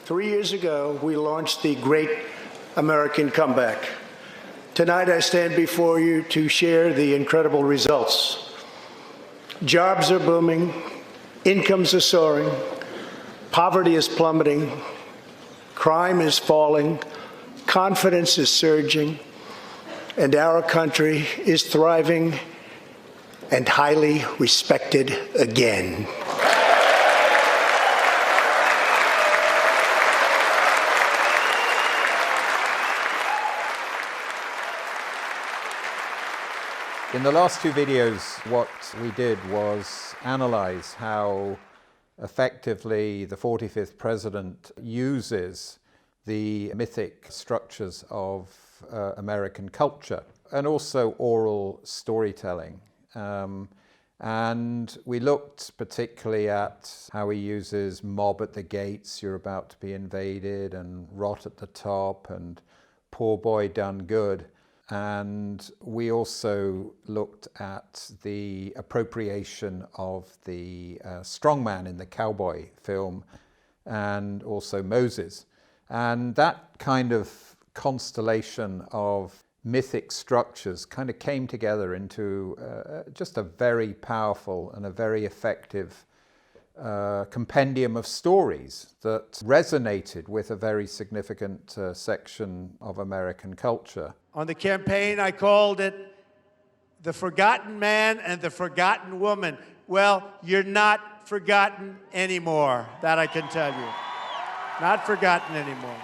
3 years ago, we launched the Great American Comeback. Tonight, I stand before you to share the incredible results. Jobs are booming, incomes are soaring, poverty is plummeting, crime is falling, confidence is surging, and our country is thriving and highly respected again. In the last two videos, what we did was analyze how effectively the 45th president uses the mythic structures of American culture and also oral storytelling. And we looked particularly at how he uses mob at the gates, you're about to be invaded, and rot at the top, and poor boy done good. And we also looked at the appropriation of the strongman in the cowboy film, and also Moses. And that kind of constellation of mythic structures kind of came together into just a very powerful and a very effective compendium of stories that resonated with a very significant section of American culture. On the campaign, I called it The Forgotten Man and the Forgotten Woman. Well, you're not forgotten anymore, that I can tell you. Not forgotten anymore.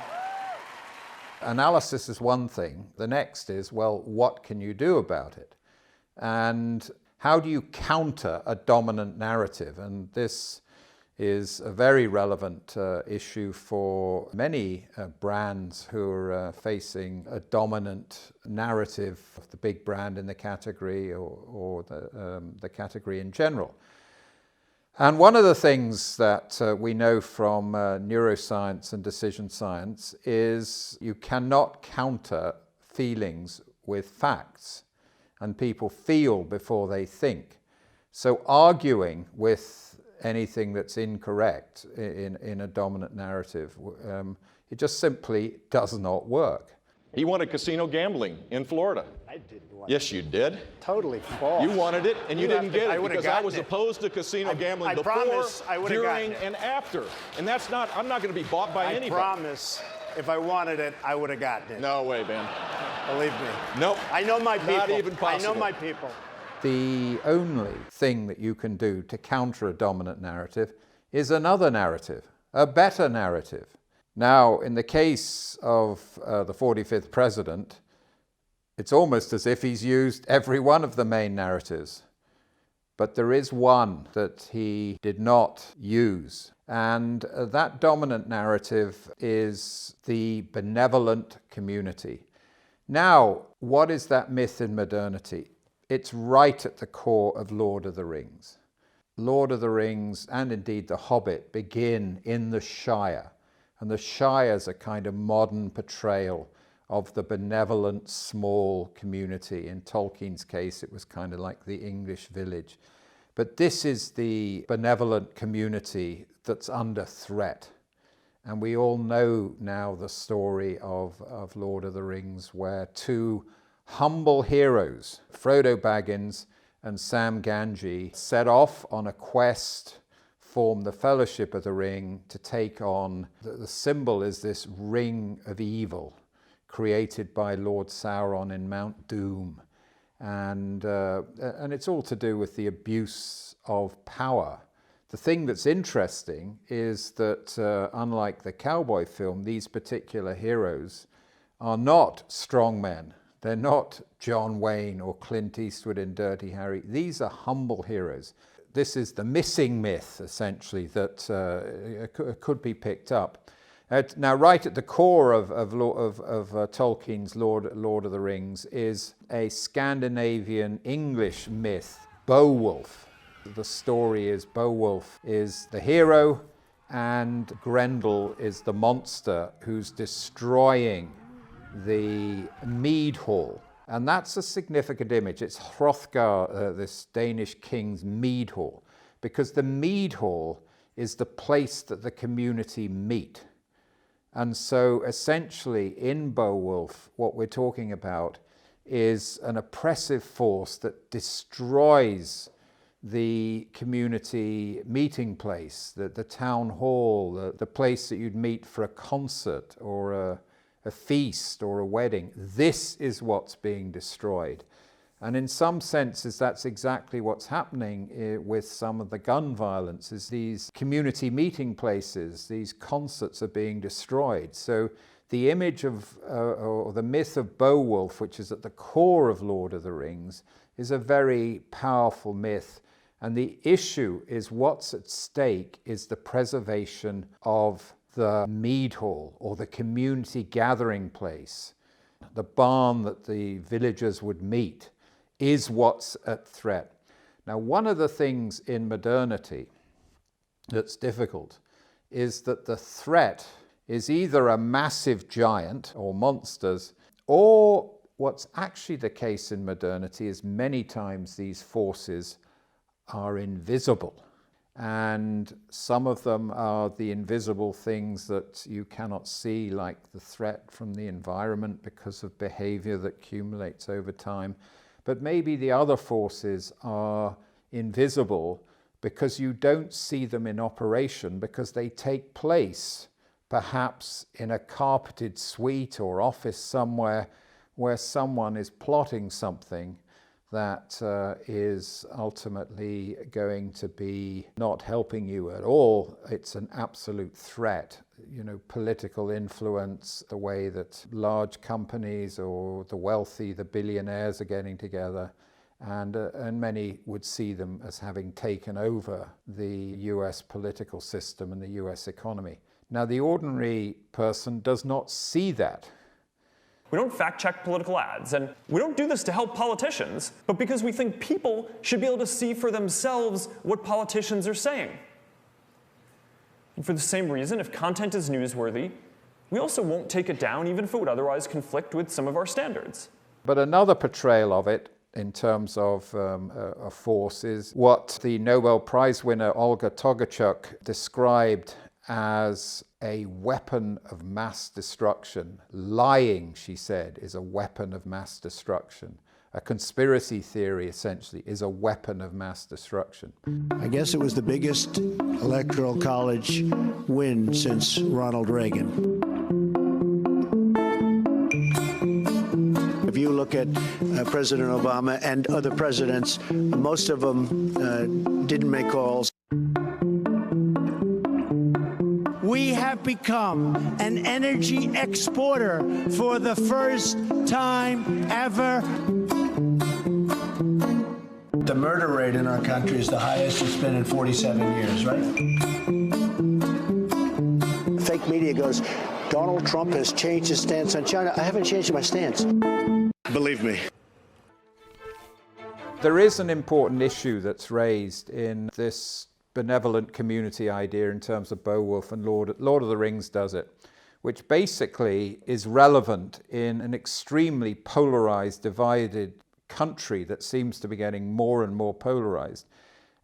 Analysis is one thing. The next is, well, what can you do about it? And how do you counter a dominant narrative? And this is a very relevant issue for many brands who are facing a dominant narrative of the big brand in the category or the category in general. And one of the things that we know from neuroscience and decision science is you cannot counter feelings with facts, and people feel before they think. So arguing with anything that's incorrect in a dominant narrative, it just simply does not work. He wanted casino gambling in Florida. I didn't want Yes, you did. Totally false. You wanted it, and you didn't get it because I was it. opposed to casino gambling before, promise I would've gotten during, it. and after. And that's not, I'm not going to be bought by anybody. I promise, if I wanted it, I would have gotten it. No way, man. Believe me. Nope. I know my people. Not even possible. I know my people. The only thing that you can do to counter a dominant narrative is another narrative, a better narrative. Now, in the case of the 45th president, it's almost as if he's used every one of the main narratives. But there is one that he did not use. And that dominant narrative is the benevolent community. Now, what is that myth in modernity? It's right at the core of Lord of the Rings. Lord of the Rings, and indeed The Hobbit, begin in the Shire. And the Shire is a kind of modern portrayal of the benevolent small community. In Tolkien's case, it was kind of like the English village. But this is the benevolent community that's under threat. And we all know now the story of Lord of the Rings, where two humble heroes, Frodo Baggins and Sam Gamgee, set off on a quest, form the Fellowship of the Ring to take on, the symbol is this ring of evil created by Lord Sauron in Mount Doom. And it's all to do with the abuse of power. The thing that's interesting is that unlike the cowboy film, these particular heroes are not strong men. They're not John Wayne or Clint Eastwood in Dirty Harry. These are humble heroes. This is the missing myth, essentially, that could be picked up. Now, right at the core of Tolkien's Lord of the Rings is a Scandinavian English myth, Beowulf. The story is Beowulf is the hero and Grendel is the monster who's destroying the mead hall. And that's a significant image. It's Hrothgar, this Danish king's mead hall, because the mead hall is the place that the community meet. And so essentially in Beowulf, what we're talking about is an oppressive force that destroys the community meeting place, the town hall, the place that you'd meet for a concert or a feast or a wedding. This is what's being destroyed. And in some senses, that's exactly what's happening with some of the gun violence, is these community meeting places, these concerts are being destroyed. So the image of, or the myth of Beowulf, which is at the core of Lord of the Rings, is a very powerful myth. And the issue is what's at stake is the preservation of the mead hall or the community gathering place, the barn that the villagers would meet, is what's at threat. Now, one of the things in modernity that's difficult is that the threat is either a massive giant or monsters, or what's actually the case in modernity is many times these forces are invisible. And some of them are the invisible things that you cannot see, like the threat from the environment because of behavior that accumulates over time. But maybe the other forces are invisible because you don't see them in operation, because they take place perhaps in a carpeted suite or office somewhere where someone is plotting something that is ultimately going to be not helping you at all. It's an absolute threat. You know, political influence, the way that large companies or the wealthy, the billionaires are getting together, and many would see them as having taken over the US political system and the US economy. Now, the ordinary person does not see that. We don't fact-check political ads, and we don't do this to help politicians, but because we think people should be able to see for themselves what politicians are saying. And for the same reason, if content is newsworthy, we also won't take it down, even if it would otherwise conflict with some of our standards. But another portrayal of it, in terms of a force, is what the Nobel Prize winner Olga Tokarczuk described as a weapon of mass destruction. Lying, she said, is a weapon of mass destruction. A conspiracy theory, essentially, is a weapon of mass destruction. I guess it was the biggest electoral college win since Ronald Reagan. If you look at President Obama and other presidents, most of them didn't make calls. We have become an energy exporter for the first time ever. The murder rate in our country is the highest it's been in 47 years, right? Fake media goes, Donald Trump has changed his stance on China. I haven't changed my stance. Believe me. There is an important issue that's raised in this benevolent community idea in terms of Beowulf, and Lord of the Rings does it, which basically is relevant in an extremely polarized, divided country that seems to be getting more and more polarized.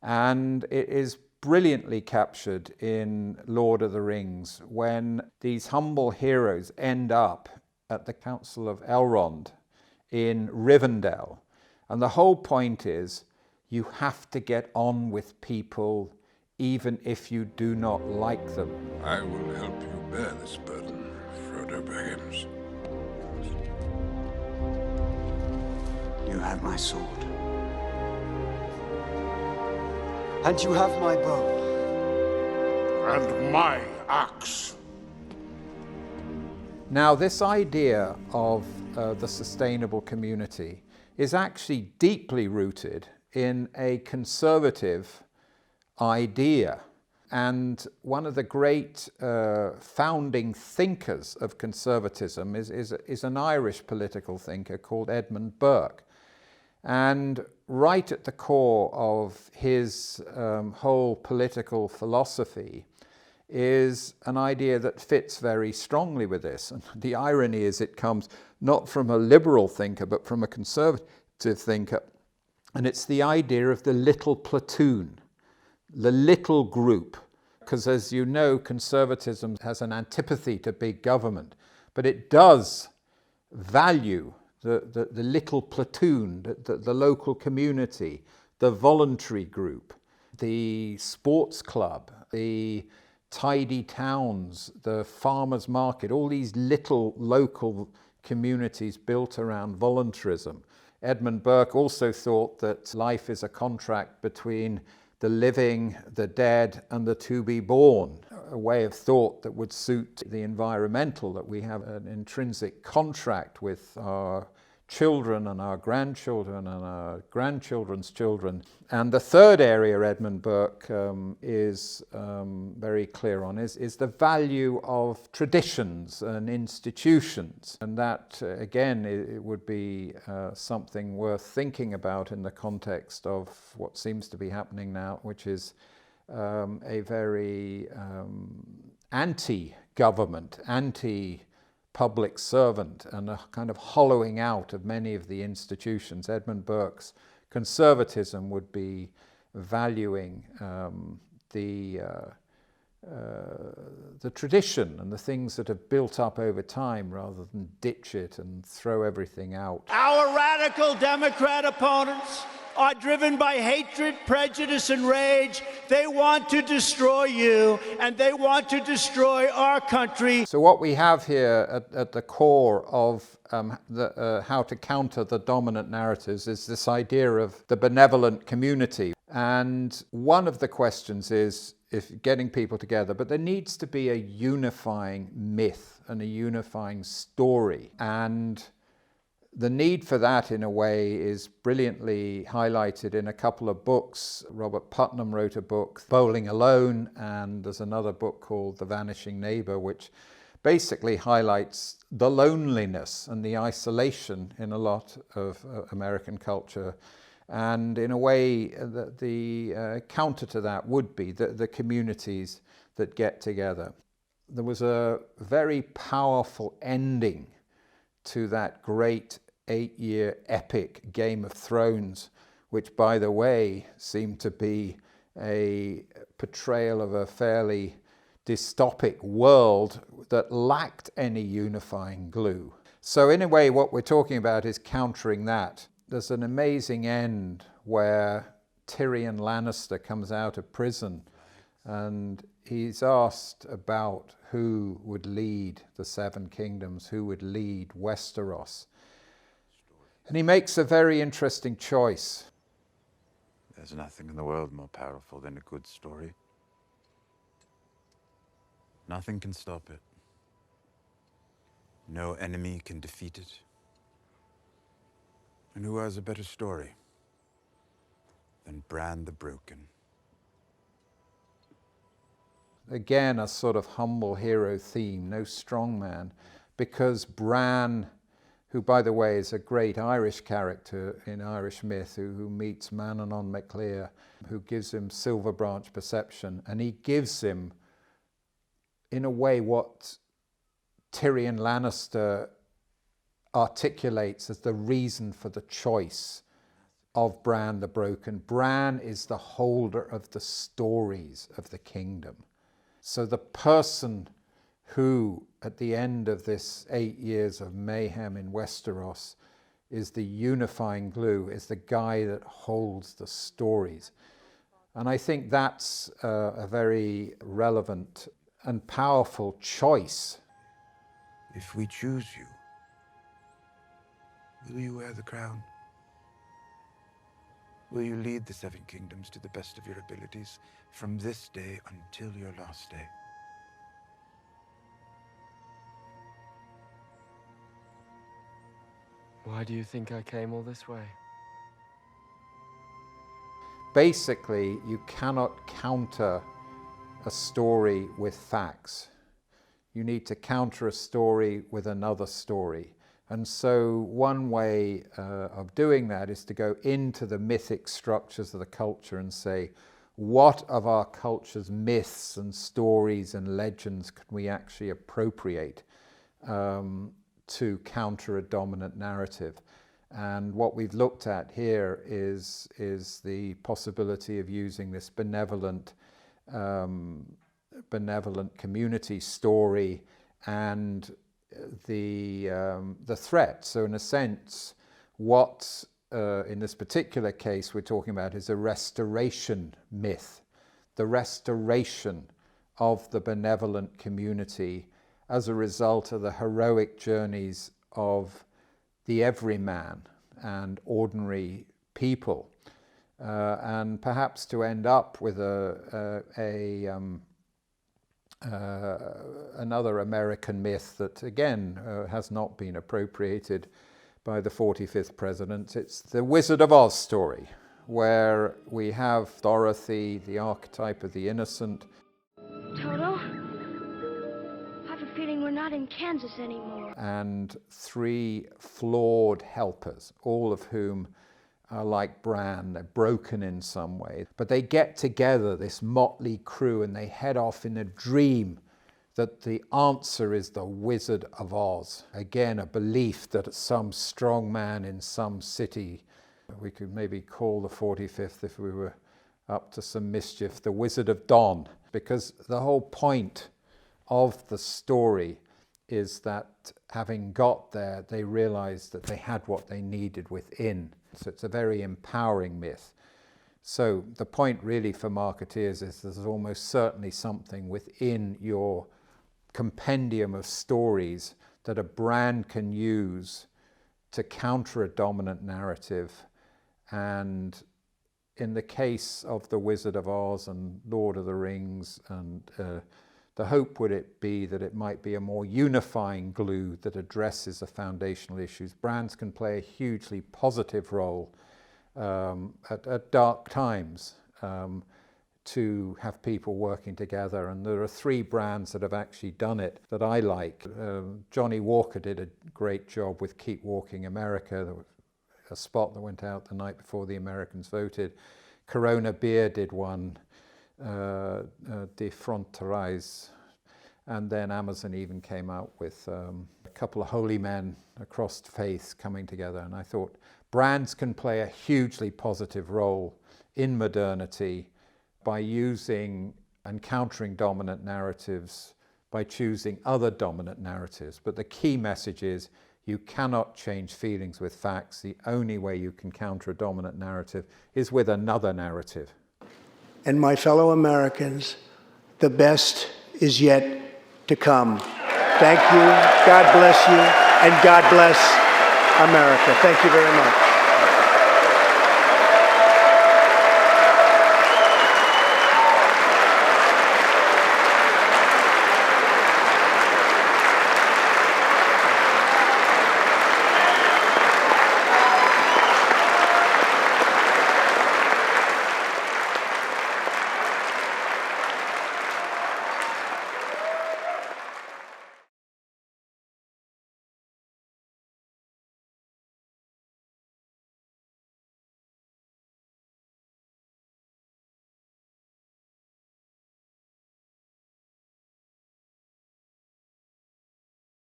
And it is brilliantly captured in Lord of the Rings when these humble heroes end up at the Council of Elrond in Rivendell. And the whole point is you have to get on with people even if you do not like them. I will help you bear this burden, Frodo Baggins. You have my sword. And you have my bow. And my axe. Now, this idea of the sustainable community is actually deeply rooted in a conservative idea. And one of the great founding thinkers of conservatism is an Irish political thinker called Edmund Burke. And right at the core of his whole political philosophy is an idea that fits very strongly with this. And the irony is it comes not from a liberal thinker, but from a conservative thinker. And it's the idea of the little platoon, the little group Because as you know, conservatism has an antipathy to big government, but it does value the little platoon, the local community, the voluntary group, the sports club, the tidy towns, the farmers market, all these little local communities built around voluntarism. Edmund Burke also thought that life is a contract between the living, the dead, and the to be born, a way of thought that would suit the environmental, that we have an intrinsic contract with our children and our grandchildren and our grandchildren's children. And the third area Edmund Burke is very clear on is the value of traditions and institutions. And that, again, it would be something worth thinking about in the context of what seems to be happening now, which is a very anti-government, anti-public servant, and a kind of hollowing out of many of the institutions. Edmund Burke's conservatism would be valuing the tradition and the things that have built up over time rather than ditch it and throw everything out. Our radical Democrat opponents are driven by hatred, prejudice, and rage. They want to destroy you, and they want to destroy our country. So what we have here at the core of how to counter the dominant narratives is this idea of the benevolent community. And one of the questions is if getting people together, but there needs to be a unifying myth and a unifying story. And the need for that, in a way, is brilliantly highlighted in a couple of books. Robert Putnam wrote a book, Bowling Alone, and there's another book called The Vanishing Neighbor, which basically highlights the loneliness and the isolation in a lot of American culture. And in a way, the counter to that would be the communities that get together. There was a very powerful ending to that great 8-year epic Game of Thrones, which, by the way, seemed to be a portrayal of a fairly dystopic world that lacked any unifying glue. So in a way, what we're talking about is countering that. There's an amazing end where Tyrion Lannister comes out of prison and he's asked about who would lead the Seven Kingdoms, who would lead Westeros. And he makes a very interesting choice. There's nothing in the world more powerful than a good story. Nothing can stop it. No enemy can defeat it. And who has a better story than Bran the Broken? Again, a sort of humble hero theme, no strong man, because Bran, who, by the way, is a great Irish character in Irish myth, who meets Manannán mac Lir, who gives him silver branch perception, and he gives him, in a way, what Tyrion Lannister articulates as the reason for the choice of Bran the Broken. Bran is the holder of the stories of the kingdom. So the person who, at the end of this 8 years of mayhem in Westeros, is the unifying glue, is the guy that holds the stories. And I think that's a very relevant and powerful choice. If we choose you, will you wear the crown? Will you lead the Seven Kingdoms to the best of your abilities from this day until your last day? Why do you think I came all this way? Basically, you cannot counter a story with facts. You need to counter a story with another story. And so one way of doing that is to go into the mythic structures of the culture and say, what of our culture's myths and stories and legends can we actually appropriate to counter a dominant narrative? And what we've looked at here is the possibility of using this benevolent benevolent community story and the threat. So in a sense, what in this particular case we're talking about is a restoration myth, the restoration of the benevolent community as a result of the heroic journeys of the everyman and ordinary people. And perhaps to end up with another American myth that again has not been appropriated by the 45th president. It's the Wizard of Oz story, where we have Dorothy, the archetype of the innocent. Toto, I have a feeling we're not in Kansas anymore. And three flawed helpers, all of whom are like Bran, they're broken in some way. But they get together, this motley crew, and they head off in a dream that the answer is the Wizard of Oz. Again, a belief that some strong man in some city, we could maybe call the 45th, if we were up to some mischief, the Wizard of Don, because the whole point of the story is that having got there, they realized that they had what they needed within. So it's a very empowering myth. So the point really for marketeers is there's almost certainly something within your compendium of stories that a brand can use to counter a dominant narrative. And in the case of The Wizard of Oz and Lord of the Rings, and the hope would it be that it might be a more unifying glue that addresses the foundational issues. Brands can play a hugely positive role at dark times to have people working together. And there are three brands that have actually done it that I like. Johnny Walker did a great job with Keep Walking America. There was a spot that went out the night before the Americans voted. Corona Beer did one, De Fronterais, and then Amazon even came out with a couple of holy men across faiths coming together. And I thought brands can play a hugely positive role in modernity by using and countering dominant narratives, by choosing other dominant narratives. But the key message is you cannot change feelings with facts. The only way you can counter a dominant narrative is with another narrative. And my fellow Americans, the best is yet to come. Thank you, God bless you, and God bless America. Thank you very much.